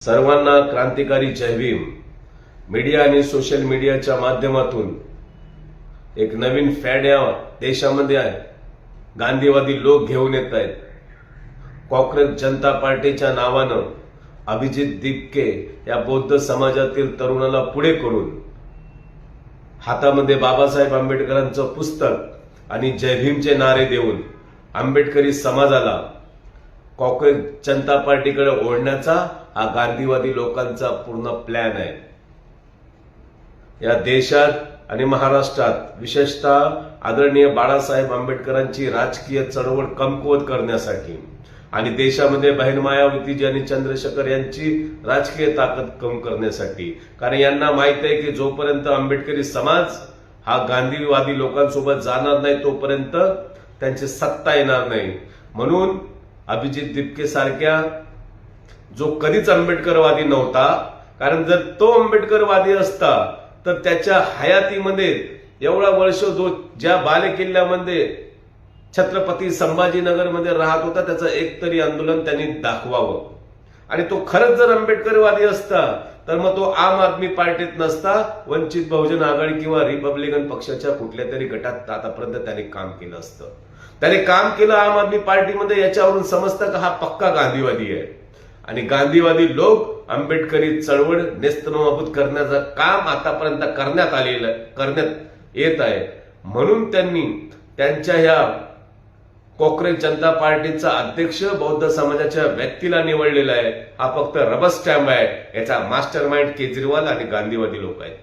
सर्वांना क्रांतिकारी जय भीम। मीडिया आणि सोशल मीडियाच्या माध्यमातून एक नवीन फॅड या देशामध्ये आहे। गांधीवादी लोक घेऊन येत आहेत। कॉंग्रेस जनता पार्टीच्या नावानं अभिजित दिपके या बौद्ध समाजातील तरुणाला पुढे करून हातामध्ये बाबासाहेब आंबेडकरांचं पुस्तक आणि जय भीमचे नारे देऊन आंबेडकरी समाजाला कॉंग्रेस जनता पार्टीकडे ओढण्याचा हा गांधीवादी लोकांचा पूर्ण प्लॅन आहे। या देशात आणि महाराष्ट्रात विशेषतः आदरणीय बाळासाहेब आंबेडकरांची राजकीय चळवळ कमकुवत करण्यासाठी आणि देशामध्ये बहीण मायावतीजी आणि चंद्रशेखर यांची राजकीय ताकद कम करण्यासाठी, कारण यांना माहित आहे की जोपर्यंत आंबेडकरी समाज हा गांधीवादी लोकांसोबत जाणार नाही तोपर्यंत त्यांची सत्ता येणार नाही। म्हणून अभिजित दिपके सारख्या जो कधीच आंबेडकरवादी नव्हता, कारण जर तो आंबेडकरवादी असता तर त्याच्या हयातीमध्ये एवढा वर्ष ज्या बालेकिल्ल्यामध्ये छत्रपती संभाजीनगरमध्ये राहत होता त्याचं एक तरी आंदोलन त्यांनी दाखवावं। आणि तो खरंच जर आंबेडकरवादी असता तर मग तो आम आदमी पार्टीत नसता, वंचित बहुजन आघाडी किंवा रिपब्लिकन पक्षाच्या कुठल्या तरी गटात आतापर्यंत त्यांनी काम केलं असतं। त्याने काम केलं आम आदमी पार्टीमध्ये, याच्यावरून समजतं का हा पक्का गांधीवादी आहे। आणि गांधीवादी लोक आंबेडकरी चळवळ नेस्तनाबूत करण्याचं काम आतापर्यंत करण्यात येत आहे। म्हणून त्यांनी त्यांच्या ह्या कॉंग्रेस जनता पार्टीचा अध्यक्ष बौद्ध समाजाच्या व्यक्तीला निवडलेला आहे। हा फक्त रबर स्टॅम्प आहे, याचा मास्टर माइंड केजरीवाल आणि गांधीवादी लोक आहेत।